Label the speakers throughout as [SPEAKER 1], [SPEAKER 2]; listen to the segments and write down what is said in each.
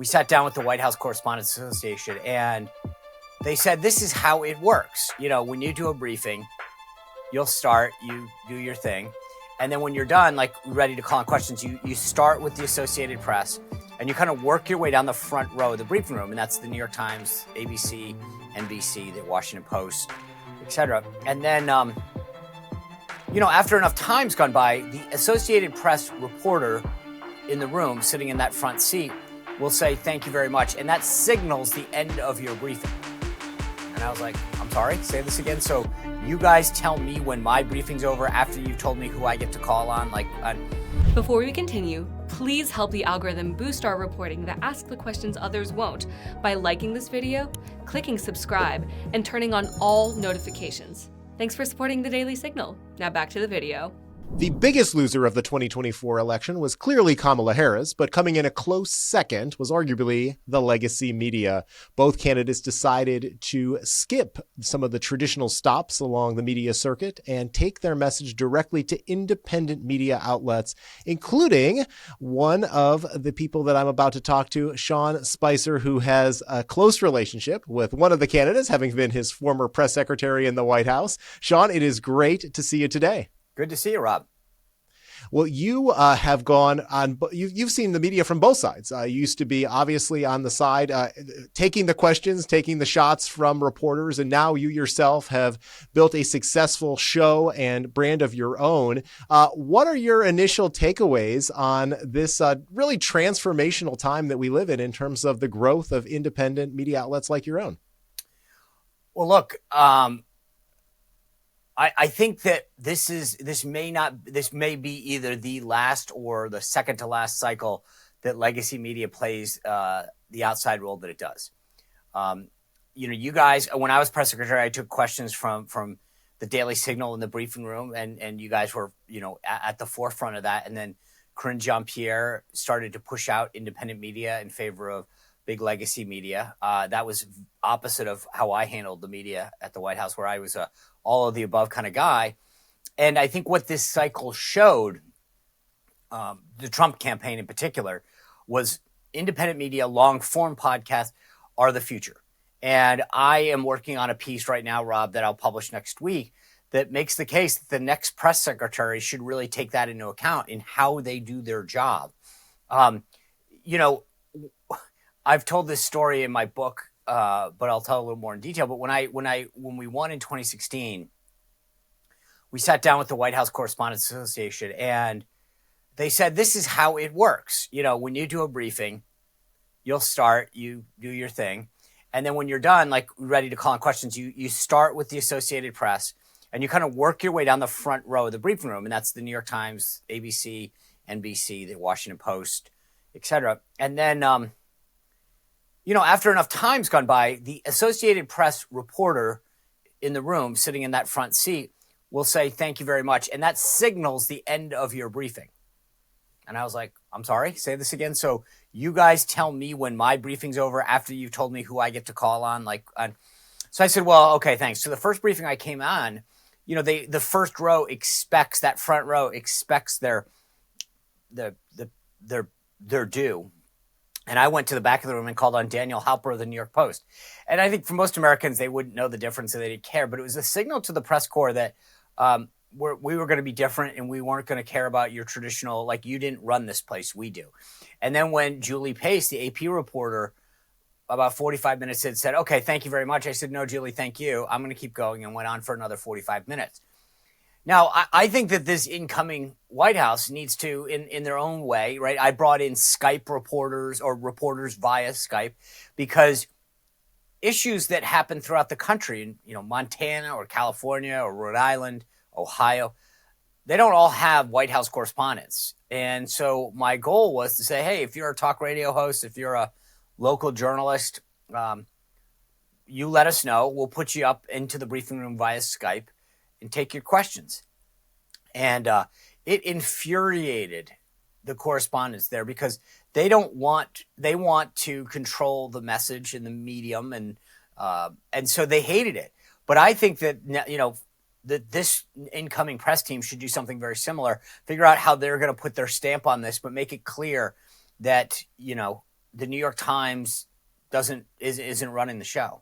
[SPEAKER 1] we sat down with the White House Correspondents Association, and they said, this is how it works. You know, when you do a briefing, you'll start, you do your thing. And then when you're done, like ready to call on questions, you start with the Associated Press and you kind of work your way down the front row of the briefing room. And that's the New York Times, ABC, NBC, the Washington Post, etc. And then, after enough time's gone by, the Associated Press reporter in the room sitting in that front seat will say, thank you very much. And that signals the end of your briefing. And I was like, I'm sorry, say this again. So you guys tell me when my briefing's over after you've told me who I get to call on?
[SPEAKER 2] Before we continue, please help the algorithm boost our reporting that asks the questions others won't by liking this video, clicking subscribe, and turning on all notifications. Thanks for supporting the Daily Signal. Now back to the video.
[SPEAKER 3] The biggest loser of the 2024 election was clearly Kamala Harris, but coming in a close second was arguably the legacy media. Both candidates decided to skip some of the traditional stops along the media circuit and take their message directly to independent media outlets, including one of the people that I'm about to talk to, Sean Spicer, who has a close relationship with one of the candidates, having been his former press secretary in the White House. Sean, it is great to see you today.
[SPEAKER 1] Good to see you, Rob.
[SPEAKER 3] Well, you have gone on, you've seen the media from both sides. You used to be obviously on the side, taking the questions, taking the shots from reporters, and now you yourself have built a successful show and brand of your own. What are your initial takeaways on this really transformational time that we live in terms of the growth of independent media outlets like your own?
[SPEAKER 1] Well, look, I think that this may be either the last or the second to last cycle that legacy media plays the outside role that it does. You guys, when I was press secretary, I took questions from the Daily Signal in the briefing room, and you guys were, at the forefront of that. And then Corinne Jean-Pierre started to push out independent media in favor of big legacy media. That was opposite of how I handled the media at the White House, where I was a all of the above kind of guy. And I think what this cycle showed, the Trump campaign in particular, was independent media, long form podcasts are the future. And I am working on a piece right now, Rob, that I'll publish next week that makes the case that the next press secretary should really take that into account in how they do their job. I've told this story in my book, but I'll tell a little more in detail. But when we won in 2016, we sat down with the White House Correspondents Association, and they said, this is how it works. When you do a briefing, you'll start, you do your thing. And then when you're done, like ready to call on questions, you start with the Associated Press and you kind of work your way down the front row of the briefing room. And that's the New York Times, ABC, NBC, the Washington Post, etc. And then, after enough time's gone by, the Associated Press reporter in the room sitting in that front seat will say, thank you very much. And that signals the end of your briefing. And I was like, I'm sorry, say this again. So you guys tell me when my briefing's over after you've told me who I get to call on. So I said, well, okay, thanks. So the first briefing I came on, the first row expects, that front row expects their due. And I went to the back of the room and called on Daniel Halper of the New York Post. And I think for most Americans, they wouldn't know the difference, so they didn't care. But it was a signal to the press corps that we were going to be different and we weren't going to care about your traditional, you didn't run this place, we do. And then when Julie Pace, the AP reporter, about 45 minutes in said, okay, thank you very much. I said, no, Julie, thank you. I'm going to keep going, and went on for another 45 minutes. Now, I think that this incoming White House needs to, in their own way, right? I brought in Skype reporters or reporters via Skype because issues that happen throughout the country, Montana or California or Rhode Island, Ohio, they don't all have White House correspondents. And so my goal was to say, hey, if you're a talk radio host, if you're a local journalist, you let us know. We'll put you up into the briefing room via Skype and take your questions. And it infuriated the correspondents there because they want to control the message and the medium, and so they hated it. But I think that that this incoming press team should do something very similar, figure out how they're going to put their stamp on this, but make it clear that the New York Times isn't running the show.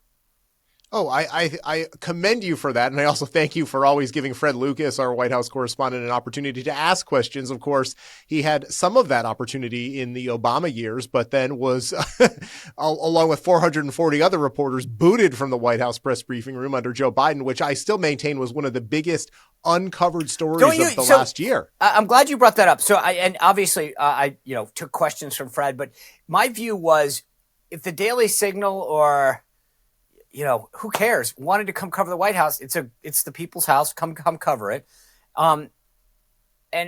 [SPEAKER 3] Oh, I commend you for that. And I also thank you for always giving Fred Lucas, our White House correspondent, an opportunity to ask questions. Of course, he had some of that opportunity in the Obama years, but then was, along with 440 other reporters, booted from the White House press briefing room under Joe Biden, which I still maintain was one of the biggest uncovered stories of the last year.
[SPEAKER 1] I'm glad you brought that up. So obviously I took questions from Fred, but my view was if the Daily Signal or who cares? Wanted to come cover the White House. It's the people's house. Come cover it. And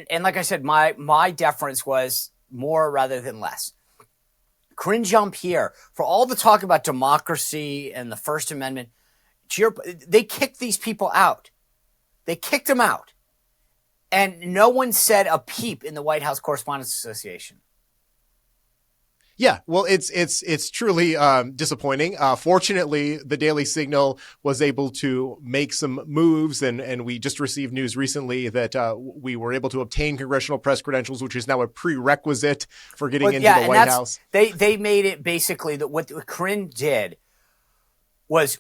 [SPEAKER 1] like I said, my deference was more rather than less. Corinne Jean-Pierre, for all the talk about democracy and the First Amendment, they kicked these people out. They kicked them out. And no one said a peep in the White House Correspondents Association.
[SPEAKER 3] Yeah, well, it's truly disappointing. Fortunately, the Daily Signal was able to make some moves, and we just received news recently that we were able to obtain congressional press credentials, which is now a prerequisite for getting into the White House.
[SPEAKER 1] They made it basically that what Corinne did was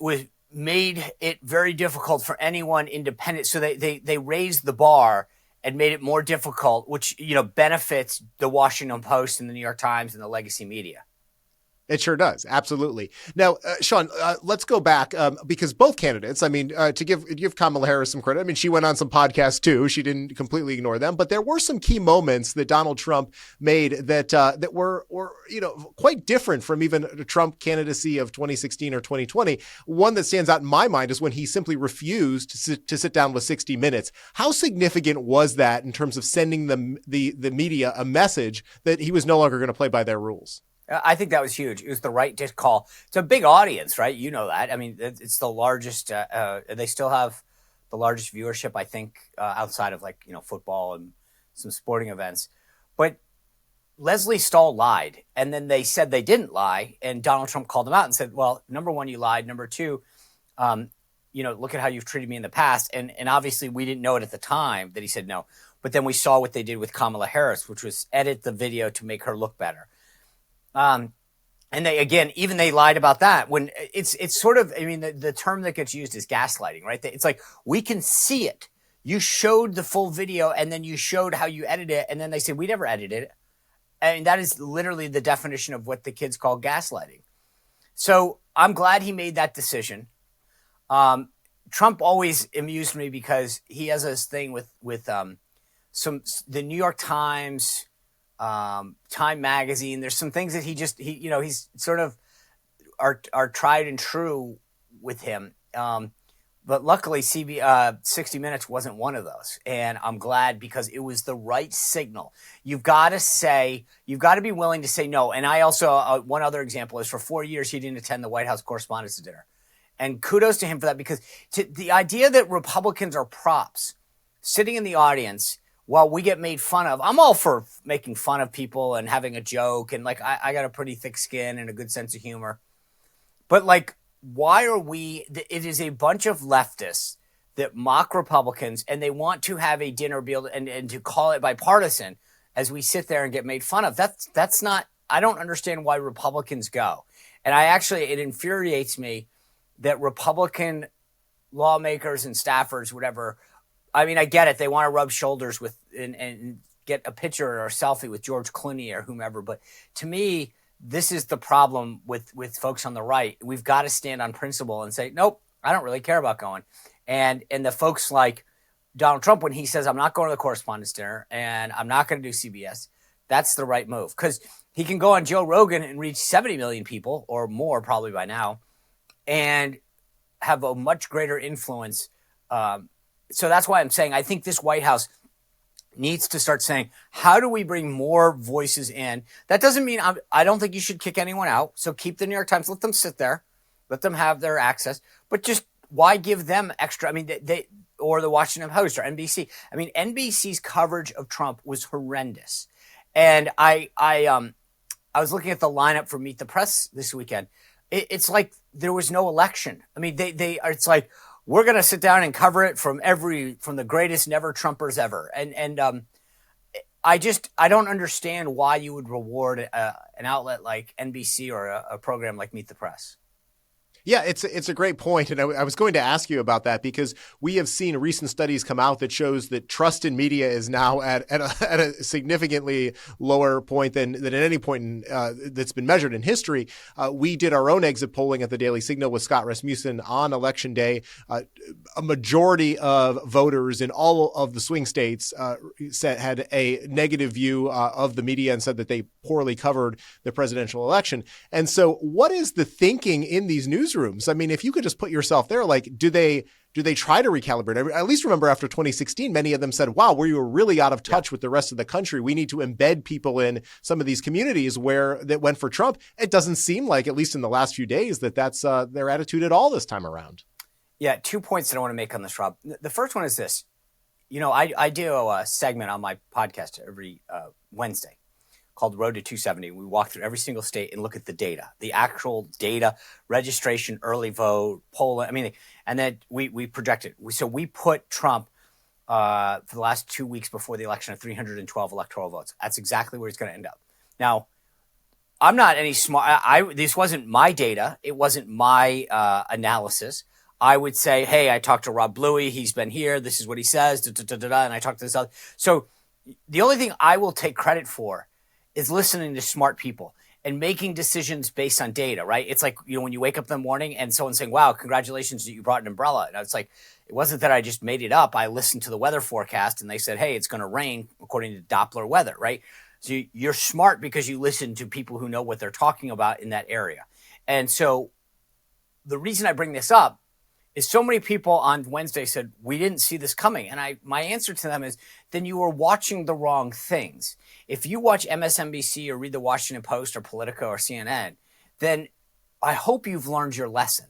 [SPEAKER 1] made it very difficult for anyone independent. So they raised the bar and made it more difficult, which, benefits the Washington Post and the New York Times and the legacy media.
[SPEAKER 3] It sure does. Absolutely. Now, Sean, let's go back because both candidates, to give Kamala Harris some credit. She went on some podcasts too. She didn't completely ignore them, but there were some key moments that Donald Trump made that were quite different from even the Trump candidacy of 2016 or 2020. One that stands out in my mind is when he simply refused to sit down with 60 Minutes. How significant was that in terms of sending the media a message that he was no longer going to play by their rules?
[SPEAKER 1] I think that was huge. It was the right call. It's a big audience, right? You know that. It's the largest. They still have the largest viewership, I think, outside of football and some sporting events. But Leslie Stahl lied, and then they said they didn't lie, and Donald Trump called them out and said, "Well, number one, you lied. Number two, look at how you've treated me in the past." And obviously, we didn't know it at the time that he said no. But then we saw what they did with Kamala Harris, which was edit the video to make her look better. And they lied about that when it's sort of, the term that gets used is gaslighting, right? It's like, we can see it. You showed the full video and then you showed how you edited it. And then they said, we never edited it. That is literally the definition of what the kids call gaslighting. So I'm glad he made that decision. Trump always amused me because he has this thing with the New York Times, Time Magazine. There's some things that he's sort of are tried and true with him. But luckily 60 Minutes wasn't one of those. And I'm glad because it was the right signal. You've got to be willing to say no. And I also, one other example is for 4 years, he didn't attend the White House Correspondents' Dinner. And kudos to him for that, because the idea that Republicans are props sitting in the audience while we get made fun of. I'm all for making fun of people and having a joke. And I got a pretty thick skin and a good sense of humor. But why are it is a bunch of leftists that mock Republicans, and they want to have a dinner bill and to call it bipartisan as we sit there and get made fun of. That's not, I don't understand why Republicans go. And it infuriates me that Republican lawmakers and staffers, whatever, I get it. They want to rub shoulders with and get a picture or a selfie with George Clooney or whomever. But to me, this is the problem with folks on the right. We've got to stand on principle and say, nope, I don't really care about going. And the folks like Donald Trump, when he says, I'm not going to the Correspondents' Dinner and I'm not going to do CBS, that's the right move. Because he can go on Joe Rogan and reach 70 million people or more probably by now and have a much greater influence. So that's why I'm saying I think this White House needs to start saying, how do we bring more voices in? That doesn't mean I don't think you should kick anyone out. So keep the New York Times, let them sit there, let them have their access, but just why give them extra? They or the Washington Post or NBC. NBC's coverage of Trump was horrendous. And I was looking at the lineup for Meet the Press this weekend. It's like there was no election. It's like, we're going to sit down and cover it from the greatest never Trumpers ever. And I don't understand why you would reward an outlet like NBC or a program like Meet the Press.
[SPEAKER 3] Yeah, it's a great point, and I was going to ask you about that because we have seen recent studies come out that shows that trust in media is now at a significantly lower point than at any point that's been measured in history. We did our own exit polling at the Daily Signal with Scott Rasmussen on Election Day. A majority of voters in all of the swing states had a negative view of the media and said that they poorly covered the presidential election. And so, what is the thinking in these newsrooms? I mean, if you could just put yourself there, like, do they try to recalibrate? I at least remember after 2016, many of them said, wow, we were really out of touch with the rest of the country. We need to embed people in some of these communities that went for Trump. It doesn't seem like, at least in the last few days, that's their attitude at all this time around.
[SPEAKER 1] Yeah, 2 points that I want to make on this, Rob. The first one is this. I do a segment on my podcast every Wednesday called Road to 270. We walk through every single state and look at the data, the actual data, registration, early vote, polling. And then we project it. So we put Trump for the last 2 weeks before the election at 312 electoral votes. That's exactly where he's going to end up. Now, I'm not any smart. This wasn't my data. It wasn't my analysis. I would say, hey, I talked to Rob Bluey. He's been here. This is what he says. And I talked to this other. So the only thing I will take credit for is listening to smart people and making decisions based on data, right? It's like, when you wake up in the morning and someone's saying, wow, congratulations that you brought an umbrella. And it's like, it wasn't that I just made it up. I listened to the weather forecast and they said, hey, it's going to rain according to Doppler weather, right? So you're smart because you listen to people who know what they're talking about in that area. And so the reason I bring this up is so many people on Wednesday said, we didn't see this coming. And my answer to them is, then you were watching the wrong things. If you watch MSNBC or read the Washington Post or Politico or CNN, then I hope you've learned your lesson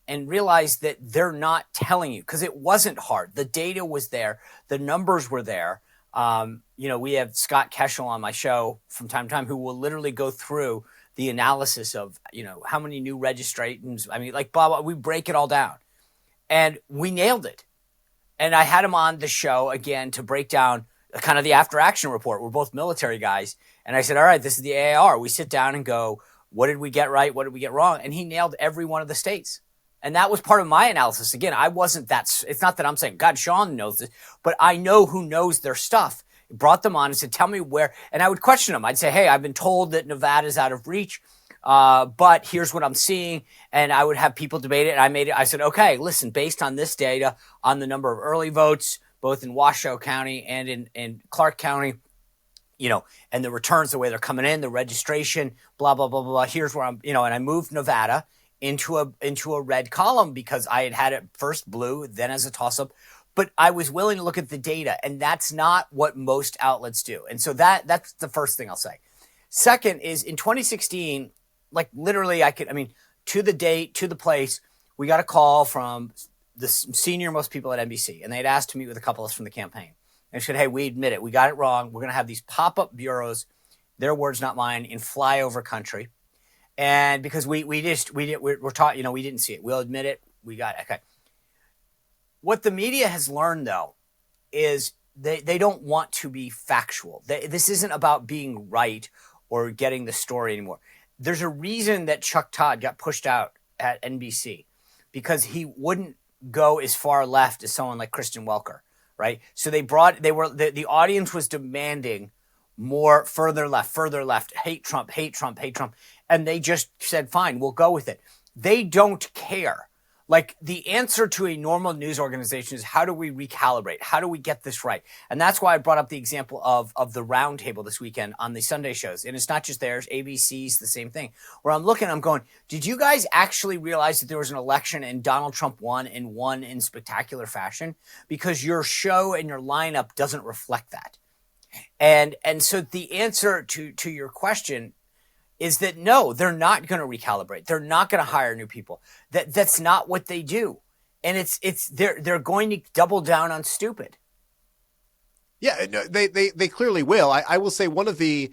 [SPEAKER 1] and realized that they're not telling you, because it wasn't hard. The data was there. The numbers were there. We have Scott Keschel on my show from time to time who will literally go through the analysis of, how many new registrations. Blah, blah, we break it all down. And we nailed it. And I had him on the show again to break down kind of the after action report. We're both military guys. And I said, all right, this is the AAR. We sit down and go, what did we get right? What did we get wrong? And he nailed every one of the states. And that was part of my analysis. Again, I wasn't it's not that I'm saying, God, Sean knows this, but I know who knows their stuff. Brought them on and said, tell me where. And I would question them. I'd say, hey, I've been told that Nevada's out of reach. But here's what I'm seeing. And I would have people debate it. And I said, okay, listen, based on this data, on the number of early votes, both in Washoe County and in Clark County, and the returns, the way they're coming in, the registration, blah, blah, blah, blah. Here's where I'm, and I moved Nevada into a red column because I had it first blue, then as a toss up. But I was willing to look at the data, and that's not what most outlets do. And so that's the first thing I'll say. Second is in 2016, like literally to the date, to the place, we got a call from the senior most people at NBC, and they'd asked to meet with a couple of us from the campaign. And said, hey, we admit it. We got it wrong. We're going to have these pop-up bureaus, their words, not mine, in flyover country. And because we're taught, we didn't see it. We'll admit it. We got it. Okay. What the media has learned, though, is they don't want to be factual. This isn't about being right or getting the story anymore. There's a reason that Chuck Todd got pushed out at NBC because he wouldn't go as far left as someone like Kristen Welker, right? So the audience was demanding more further left, hate Trump. And they just said, fine, we'll go with it. They don't care. Like the answer to a normal news organization is how do we recalibrate? How do we get this right? And that's why I brought up the example of the roundtable this weekend on the Sunday shows. And it's not just theirs, ABC's the same thing. Where I'm going, did you guys actually realize that there was an election and Donald Trump won in spectacular fashion? Because your show and your lineup doesn't reflect that. And so the answer to your question is that no, they're not going to recalibrate. They're not going to hire new people. That's not what they do. And they're going to double down on stupid.
[SPEAKER 3] Yeah, no, they clearly will. I will say one of the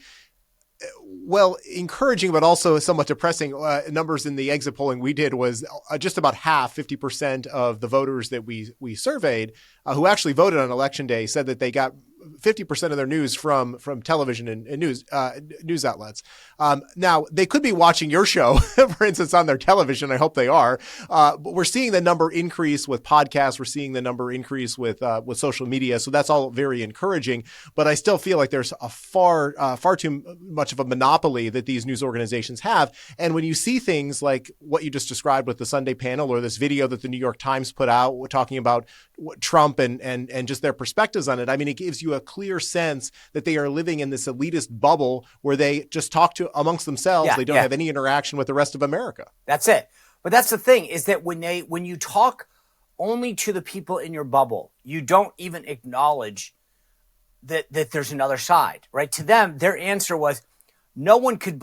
[SPEAKER 3] encouraging but also somewhat depressing numbers in the exit polling we did was just about half, 50% of the voters that we surveyed who actually voted on election day said that they got 50% of their news from television and news outlets. Now, they could be watching your show, for instance, on their television. I hope they are. But we're seeing the number increase with podcasts. We're seeing the number increase with social media. So that's all very encouraging. But I still feel like there's a far too much of a monopoly that these news organizations have. And when you see things like what you just described with the Sunday panel, or this video that the New York Times put out talking about Trump and just their perspectives on it, I mean, it gives you a clear sense that they are living in this elitist bubble where they just talk to amongst themselves. They don't have any interaction with the rest of America. That's it.
[SPEAKER 1] But that's the thing, is that when you talk only to the people in your bubble, you don't even acknowledge that there's another side, right? To them, their answer was, no one could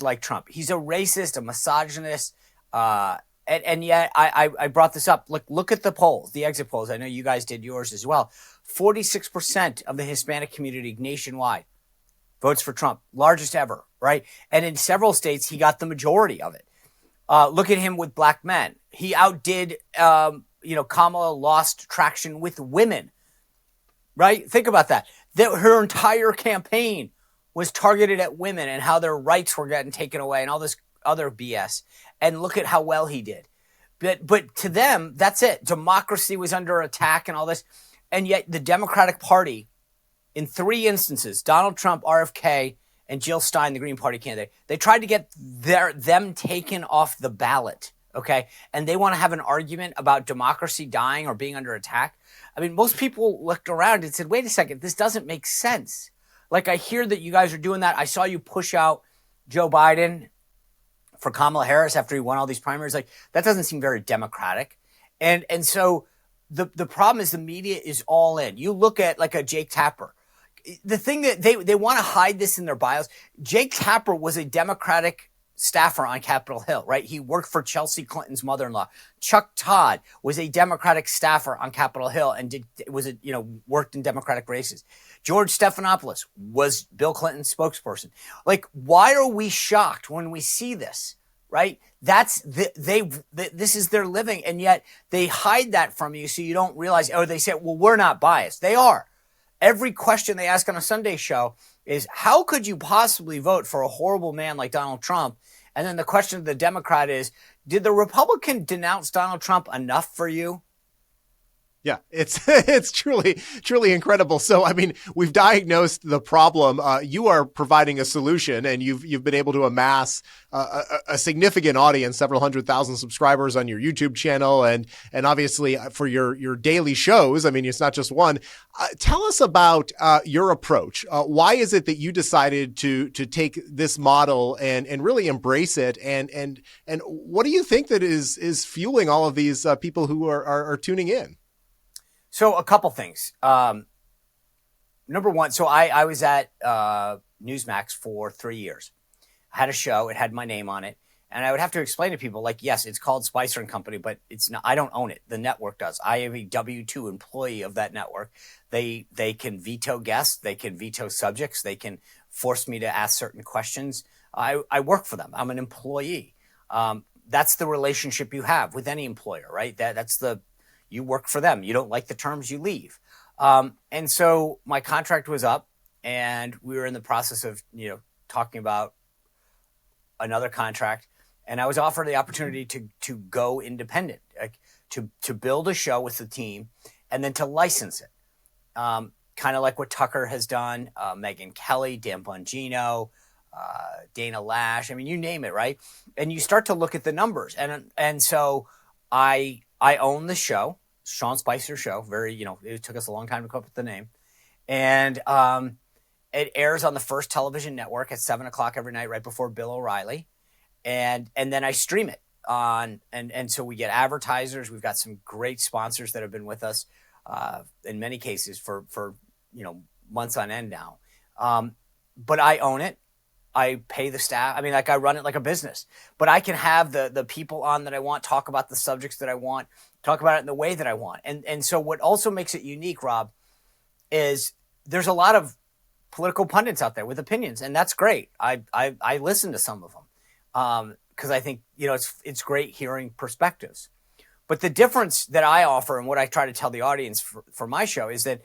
[SPEAKER 1] like Trump. He's a racist, a misogynist, and yet I brought this up. Look at the polls, the exit polls. I know you guys did yours as well. 46% of the Hispanic community nationwide votes for Trump, largest ever, right? And in several states, he got the majority of it. Look at him with black men. He outdid, Kamala lost traction with women, right? Think about that. Her entire campaign was targeted at women and how their rights were getting taken away and all this other BS. And look at how well he did. But to them, that's it. Democracy was under attack and all this. And yet the Democratic Party, in 3 instances, Donald Trump, RFK, and Jill Stein, the Green Party candidate, they tried to get them taken off the ballot, okay? And they want to have an argument about democracy dying or being under attack. I mean, most people looked around and said, wait a second, this doesn't make sense. Like, I hear that you guys are doing that. I saw you push out Joe Biden for Kamala Harris after he won all these primaries. Like, that doesn't seem very democratic. And so the problem is the media is all in. You look at like a Jake Tapper. The thing that they want to hide this in their bios. Jake Tapper was a Democratic staffer on Capitol Hill, right? He worked for Chelsea Clinton's mother-in-law. Chuck Todd was a Democratic staffer on Capitol Hill and worked in Democratic races. George Stephanopoulos was Bill Clinton's spokesperson. Like, why are we shocked when we see this, right? This is their living, and yet they hide that from you so you don't realize, they say, well, we're not biased. They are. Every question they ask on a Sunday show is, how could you possibly vote for a horrible man like Donald Trump? And then the question of the Democrat is, did the Republican denounce Donald Trump enough for you?
[SPEAKER 3] Yeah, it's truly incredible. So, I mean, we've diagnosed the problem. You are providing a solution, and you've been able to amass a significant audience, several 100,000 subscribers on your YouTube channel, and obviously for your daily shows. I mean, it's not just one. Tell us about your approach. Why is it that you decided to take this model and really embrace it? And what do you think that is fueling all of these people who are tuning in?
[SPEAKER 1] So a couple things. Number one, so I was at Newsmax for 3 years. I had a show. It had my name on it. And I would have to explain to people, like, yes, it's called Spicer and Company, but it's not. I don't own it. The network does. I am a W-2 employee of that network. They can veto guests. They can veto subjects. They can force me to ask certain questions. I work for them. I'm an employee. That's the relationship you have with any employer, right? You work for them. You don't like the terms, you leave. And so my contract was up, and we were in the process of, talking about another contract. And I was offered the opportunity to go independent, to build a show with the team and then to license it. Kind of like what Tucker has done, Megyn Kelly, Dan Bongino, Dana Lash. I mean, you name it, right? And you start to look at the numbers. And so I own the show. Sean Spicer Show. It took us a long time to come up with the name. And it airs on the First Television Network at 7:00 every night, right before Bill O'Reilly. And then I stream it on, and so we get advertisers. We've got some great sponsors that have been with us in many cases for months on end now. But I own it. I pay the staff. I mean, I run it like a business, but I can have the people on that I want, talk about the subjects that I want, talk about it in the way that I want. And so what also makes it unique, Rob, is there's a lot of political pundits out there with opinions, and that's great. I listen to some of them because I think, it's great hearing perspectives. But the difference that I offer and what I try to tell the audience for my show is that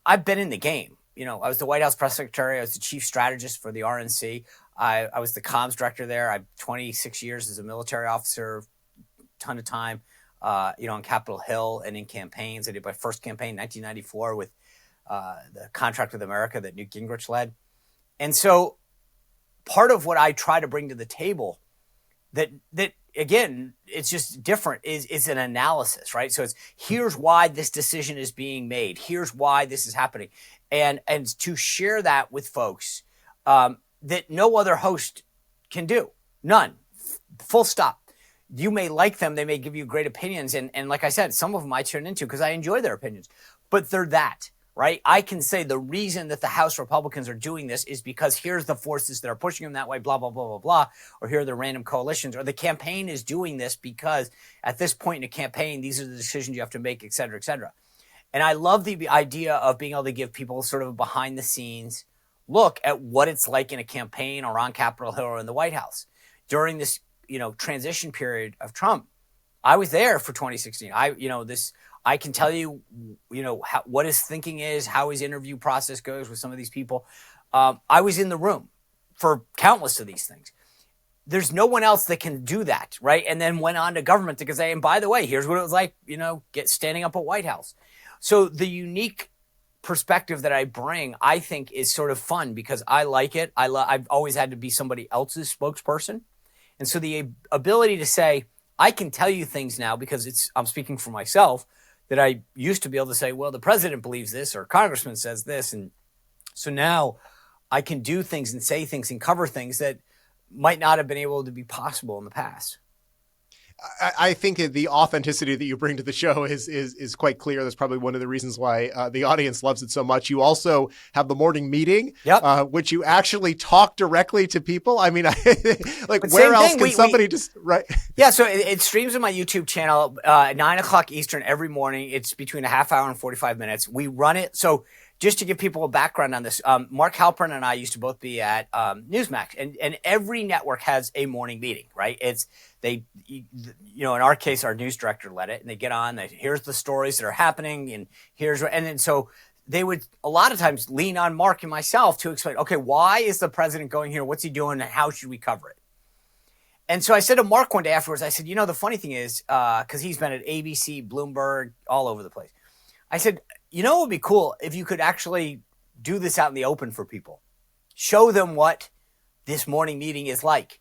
[SPEAKER 1] I've been in the game. I was the White House press secretary. I was the chief strategist for the RNC. I was the comms director there. I have 26 years as a military officer, ton of time, on Capitol Hill and in campaigns. I did my first campaign in 1994 with the Contract with America that Newt Gingrich led. And so part of what I try to bring to the table that again, it's just different is an analysis, right? So it's here's why this decision is being made. Here's why this is happening. And to share that with folks that no other host can do. None. Full stop. You may like them. They may give you great opinions. And like I said, some of them I turn into because I enjoy their opinions. But they're that, right? I can say the reason that the House Republicans are doing this is because here's the forces that are pushing them that way, blah, blah, blah, blah, blah. Or here are the random coalitions. Or the campaign is doing this because at this point in a campaign, these are the decisions you have to make, et cetera, et cetera. And I love the idea of being able to give people sort of a behind the scenes look at what it's like in a campaign or on Capitol Hill or in the White House. During this, transition period of Trump, I was there for 2016. I can tell you, what his thinking is, how his interview process goes with some of these people. I was in the room for countless of these things. There's no one else that can do that, right? And then went on to government to say, and by the way, here's what it was like, standing up at White House. So the unique perspective that I bring, I think, is sort of fun because I like it. I've always had to be somebody else's spokesperson. And so the ability to say, I can tell you things now because I'm speaking for myself, that I used to be able to say, well, the president believes this or congressman says this. And so now I can do things and say things and cover things that might not have been able to be possible in the past.
[SPEAKER 3] I think the authenticity that you bring to the show is quite clear. That's probably one of the reasons why the audience loves it so much. You also have the morning meeting, which you actually talk directly to people. I mean, like where else can somebody just right?
[SPEAKER 1] Yeah, so it streams on my YouTube channel 9:00 Eastern every morning. It's between a half hour and 45 minutes. We run it. So just to give people a background on this, Mark Halperin and I used to both be at Newsmax, and every network has a morning meeting, right? In our case, our news director led it, and they get on. Here's the stories that are happening, and then so they would a lot of times lean on Mark and myself to explain, okay, why is the president going here? What's he doing, and how should we cover it? And so I said to Mark one day afterwards, I said, the funny thing is, because he's been at ABC, Bloomberg, all over the place. I said, it would be cool if you could actually do this out in the open for people. Show them what this morning meeting is like.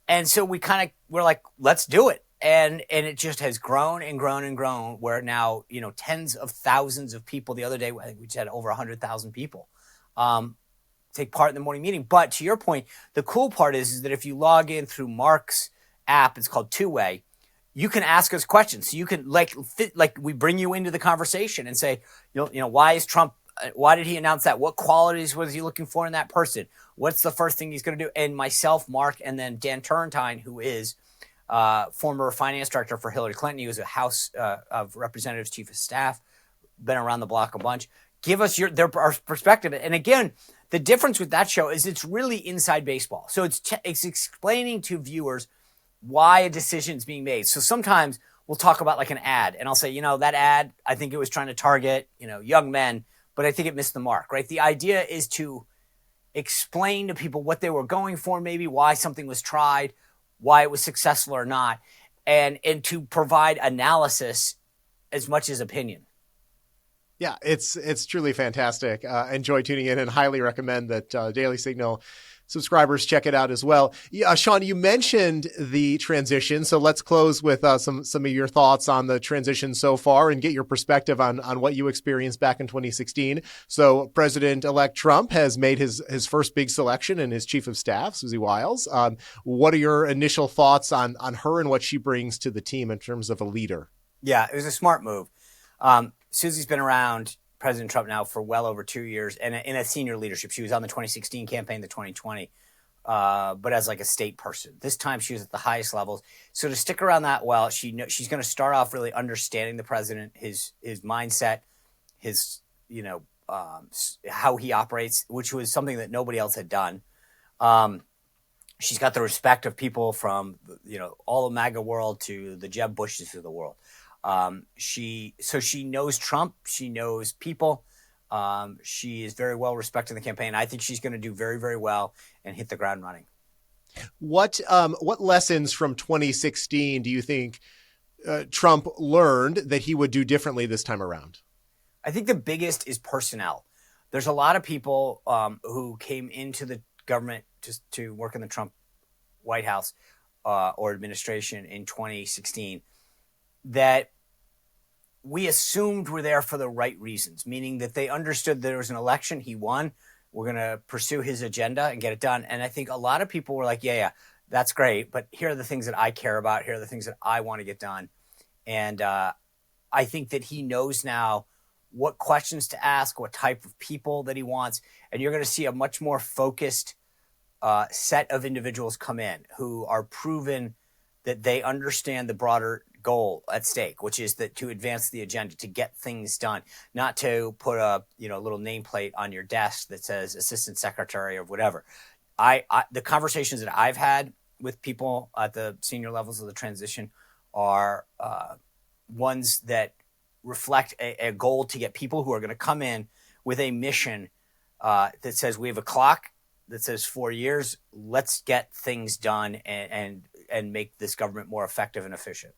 [SPEAKER 1] And so we're like, let's do it. And it just has grown and grown and grown where now, tens of thousands of people. The other day, I think we just had over 100,000 people take part in the morning meeting. But to your point, the cool part is that if you log in through Mark's app, it's called Two Way, you can ask us questions. So you can we bring you into the conversation and say, why is Trump, why did he announce that? What qualities was he looking for in that person? What's the first thing he's going to do? And myself, Mark, and then Dan Turrentine, who is former finance director for Hillary Clinton. He was a House of Representatives chief of staff, been around the block a bunch. Give us our perspective. And again, the difference with that show is it's really inside baseball. So it's explaining to viewers why a decision is being made. So sometimes we'll talk about like an ad, and I'll say, that ad, I think it was trying to target, young men, but I think it missed the mark, right? The idea is to explain to people what they were going for, maybe why something was tried, why it was successful or not, and to provide analysis as much as opinion.
[SPEAKER 3] Yeah, it's truly fantastic. Enjoy tuning in and highly recommend that Daily Signal subscribers check it out as well. Yeah, Sean, you mentioned the transition, so let's close with some of your thoughts on the transition so far and get your perspective on what you experienced back in 2016. So President-elect Trump has made his first big selection in his chief of staff, Susie Wiles. What are your initial thoughts on her and what she brings to the team in terms of a leader?
[SPEAKER 1] Yeah, it was a smart move. Susie's been around President Trump now for well over 2 years, and in a senior leadership. She was on the 2016 campaign, the 2020, but as like a state person. This time she was at the highest levels. So to stick around that well, she's going to start off really understanding the president, his mindset, his how he operates, which was something that nobody else had done. She's got the respect of people from all the MAGA world to the Jeb Bushes of the world. She knows Trump. She knows people. She is very well respected in the campaign. I think she's going to do very, very well and hit the ground running.
[SPEAKER 3] What lessons from 2016 do you think Trump learned that he would do differently this time around?
[SPEAKER 1] I think the biggest is personnel. There's a lot of people who came into the government to work in the Trump White House or administration in 2016 that we assumed were there for the right reasons, meaning that they understood there was an election, he won, we're going to pursue his agenda and get it done. And I think a lot of people were like, yeah, that's great, but here are the things that I care about. Here are the things that I want to get done. And I think that he knows now what questions to ask, what type of people that he wants. And you're going to see a much more focused set of individuals come in who are proven that they understand the broader goal at stake, which is that to advance the agenda, to get things done, not to put a little nameplate on your desk that says assistant secretary or whatever. The conversations that I've had with people at the senior levels of the transition are ones that reflect a goal to get people who are going to come in with a mission that says we have a clock that says 4 years. Let's get things done and make this government more effective and efficient.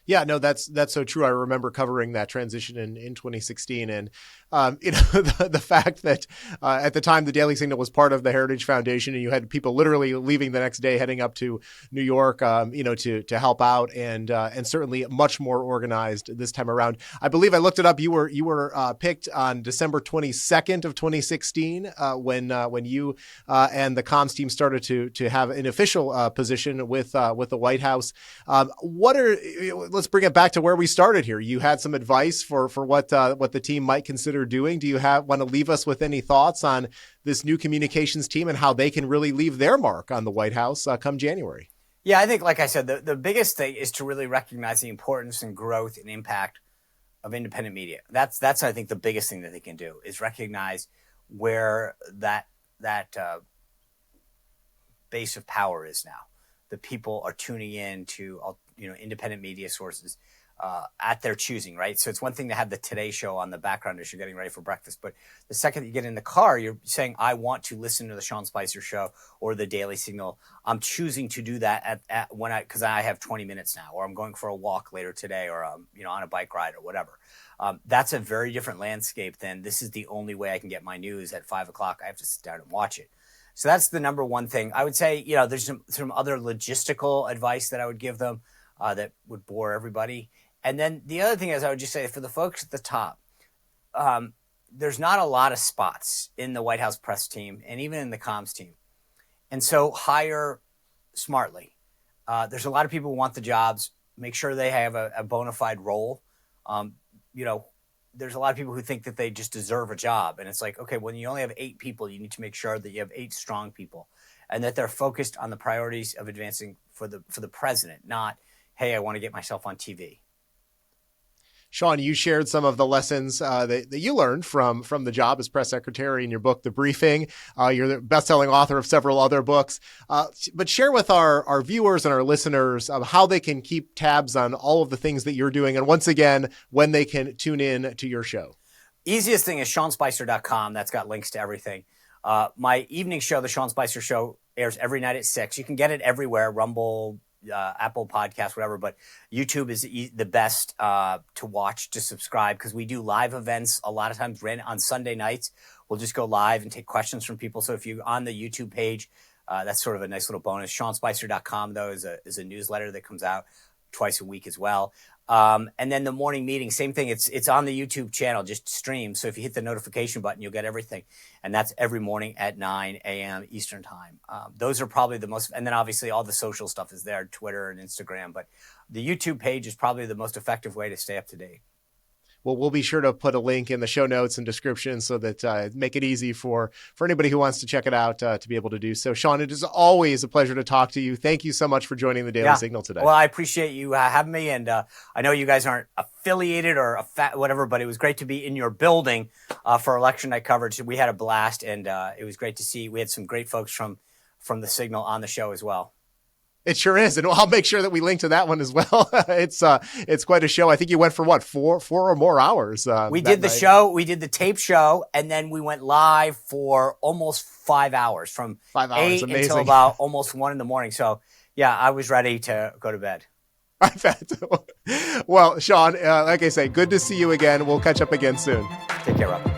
[SPEAKER 3] Yeah, no, that's so true. I remember covering that transition in 2016, and the fact that at the time the Daily Signal was part of the Heritage Foundation, and you had people literally leaving the next day, heading up to New York, to help out, and certainly much more organized this time around. I believe I looked it up. You were picked on December 22nd of 2016 when you and the comms team started to have an official position with the White House. Let's bring it back to where we started here. You had some advice for what the team might consider doing. Do you want to leave us with any thoughts on this new communications team and how they can really leave their mark on the White House come January?
[SPEAKER 1] Yeah, I think, like I said, the biggest thing is to really recognize the importance and growth and impact of independent media. That's I think the biggest thing that they can do is recognize where that base of power is now. The people are tuning in to independent media sources at their choosing, right? So it's one thing to have the Today Show on the background as you're getting ready for breakfast, but the second that you get in the car, you're saying, I want to listen to the Sean Spicer Show or the Daily Signal. I'm choosing to do that because I have 20 minutes now, or I'm going for a walk later today, or on a bike ride or whatever. That's a very different landscape than this is the only way I can get my news at 5 o'clock. I have to sit down and watch it. So that's the number one thing. I would say, there's some other logistical advice that I would give them that would bore everybody. And then the other thing is I would just say for the folks at the top, there's not a lot of spots in the White House press team and even in the comms team. And so hire smartly. There's a lot of people who want the jobs. Make sure they have a bona fide role. There's a lot of people who think that they just deserve a job. And it's like, okay, when you only have 8 people, you need to make sure that you have 8 strong people and that they're focused on the priorities of advancing for the president, not, hey, I want to get myself on TV.
[SPEAKER 3] Sean, you shared some of the lessons that you learned from the job as press secretary in your book, The Briefing. You're the best-selling author of several other books. But share with our viewers and our listeners how they can keep tabs on all of the things that you're doing. And once again, when they can tune in to your show.
[SPEAKER 1] Easiest thing is SeanSpicer.com. That's got links to everything. My evening show, The Sean Spicer Show, airs every night at 6. You can get it everywhere, Rumble, Apple Podcasts, whatever, but YouTube is the best to watch, to subscribe, because we do live events a lot of times on Sunday nights. We'll just go live and take questions from people. So if you're on the YouTube page, that's sort of a nice little bonus. SeanSpicer.com, though, is a newsletter that comes out twice a week as well. And then the morning meeting, same thing. It's on the YouTube channel, just stream. So if you hit the notification button, you'll get everything. And that's every morning at 9 a.m. Eastern time. Those are probably the most, and then obviously all the social stuff is there, Twitter and Instagram, but the YouTube page is probably the most effective way to stay up to date.
[SPEAKER 3] Well, we'll be sure to put a link in the show notes and description so that make it easy for anybody who wants to check it out to be able to do so. Sean, it is always a pleasure to talk to you. Thank you so much for joining the Daily Signal today.
[SPEAKER 1] Well, I appreciate you having me. And I know you guys aren't affiliated or whatever, but it was great to be in your building for election night coverage. We had a blast, and it was great to see. We had some great folks from the Signal on the show as well.
[SPEAKER 3] It sure is, and I'll make sure that we link to that one as well. It's quite a show. I think you went for what, four or more hours.
[SPEAKER 1] We did the show, we did the tape show, and then we went live for almost 5 hours, from
[SPEAKER 3] 5 hours,
[SPEAKER 1] 8
[SPEAKER 3] amazing.
[SPEAKER 1] until about almost 1 in the morning. So yeah, I was ready to go to bed.
[SPEAKER 3] I bet. Well, Sean, like I say, good to see you again. We'll catch up again soon.
[SPEAKER 1] Take care, Rob.